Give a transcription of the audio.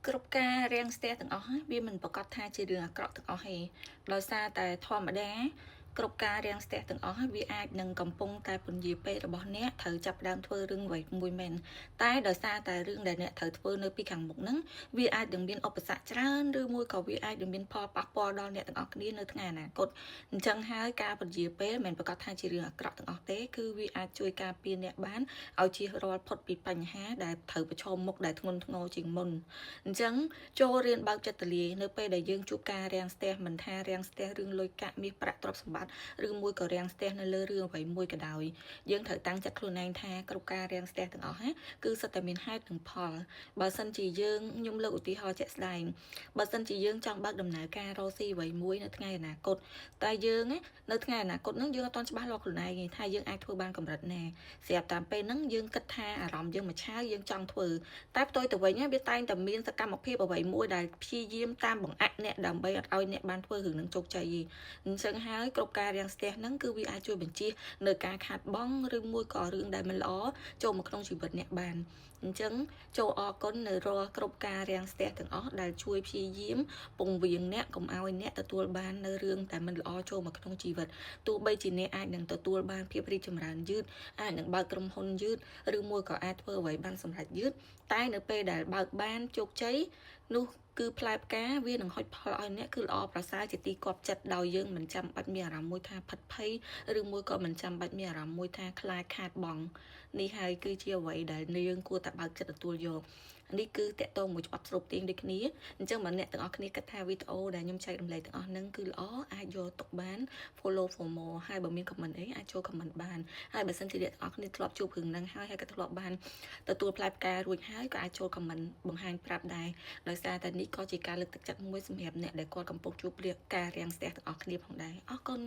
គ្រប់ការរាំងស្ទះទាំងអស់វាមិនប្រកាសថាជារឿងអាក្រក់ទាំងអស់ទេដោយសារតែធម្មតាគ្រប់ការរាំងស្ទះទាំងអស់វាអាចនឹងកំពុងតែពន្យាពេលរបស់អ្នកត្រូវចាប់ផ្ដើមធ្វើរឿងអ្វីមួយមែនតែដោយសារតែរឿងដែលអ្នកត្រូវធ្វើនៅពីខាងមុខហ្នឹងវាអាចនឹងមានឧបសគ្គច្រើនឬមួយក៏វាអាចនឹងមានផលប៉ះពាល់ដល់អ្នកទាំងអស់គ្នានៅថ្ងៃអនាគតអញ្ចឹងហើយការពន្យាពេលមិនប្រកាសថាជារឿងអាក្រក់ទាំងអស់ទេគឺវាអាចជួយការពារអ្នកបានឲ្យជៀសរាល់ផុតពីបញ្ហាដែលត្រូវប្រឈមមុខដែលធ្ងន់ធ្ងរជាងមុនអញ្ចឹងចូលរៀនបើកចិត្តទលាយនៅពេលដែលយើងជួបការរាំងស្ទះមិនថារាំងស្ទះរឿងលុយកាក់មាសប្រាក់ទ្រព្យសម្បត្តិឬមួយក៏រាំងស្ទះនៅលើរឿងអ្វីមួយក៏ដោយយើងត្រូវតាំងចិត្តខ្លួនឯងថាគ្រប់ការរាំងស្ទះទាំងអស់គឺសុទ្ធតែមានហេតុនិងផលបើសិនជាយើងខ្ញុំលើកឧទាហរណ៍ជាក់ស្ដែងបើសិនជាយើងចង់បើកដំណើរការរកស៊ីអ្វីមួយនៅថ្ងៃអនាគតតែយើងនៅថ្ងៃអនាគតហ្នឹងយើងអត់ទាន់ច្បាស់លាស់ខ្លួនឯងទេថាយើងអាចធ្វើបានកម្រិតណាស្រាប់តាមពេលហ្នឹងយើងគិតថាអារម្មណ៍យើងមួយឆាវយើងចង់ធ្វើតែផ្ទុយទៅវិញវាតែងតែមានសកម្មភាពអ្វីមួយដែលព្យាយាមតាមបង្អាក់អ្នកដើម្បីអត់ឲ្យអ្នកបានធ្វើរឿងនឹងជោគជ័យអញ្ចឹងហើយគ្រប់ការរាំងស្ទះហ្នឹងគឺវាអាចជួយបញ្ជៀសនៅការខាតបង់ឬមួយក៏រឿងដែលមិនល្អចូលមកក្នុងជីវិតអ្នកបានអញ្ចឹងចូលអរគុណនៅរាល់គ្រប់ការរាំងស្ទះទាំងអស់ដែលជួយព្យាយាមពង្រៀងអ្នកកុំឲ្យអ្នកទទួលបាននៅរឿងតែមិនល្អចូលមកក្នុងជីវិតទោះបីជាអ្នកអាចនឹងទទួលបានភាពរីកចម្រើនយឺតអាចនឹងបើកក្រុមហ៊ុនយឺតឬមួយក៏អាចធ្វើអ្វីបានសម្រេចយឺតតែនៅពេលដែលបើកបានជោគជ័យនោះគឺផ្លែផ្កាវានឹងហុចផលឲ្យអ្នកគឺល្អប្រសើរជាទីគាប់ចិត្តដោយយើងមិនចាំបាច់មានអារម្មណ៍មួយថាផិតភ័យឬមួយក៏មិនចាំបាច់មានអារម្មណ៍មួយថាខ្លាចខាតបង់នេះហើយគឺជាអ្វីដែលយើងគួរតែបើកចិត្តទទួលយកនេះគឺតកតងមួយច្បាប់ស្រូបទាញដូចគ្នាអញ្ចឹងបើអ្នកទាំងអស់គ្នាគិតថាវីដេអូដែលខ្ញុំចែករំលែកទាំងអស់ហ្នឹងគឺល្អអាចយកទុកបាន follow for more ហើយបើមាន comment អីអាចចូល comment បានហើយបើសិនជាអ្នកទាំងអស់គ្នាធ្លាប់ជួបរឿងហ្នឹងហើយក៏ធ្លាប់បានទទួលផ្លែផ្ការួចហើយក៏អាចចូល comment បង្ហាញប្រាប់ដែរដោយសារតែនេះក៏ជាការលើកទឹកចិត្តមួយសម្រាប់អ្នកដែលគាត់កំពុងជួបការរាំងស្ទះទាំងអស់គ្នាផងដែរអរគុណ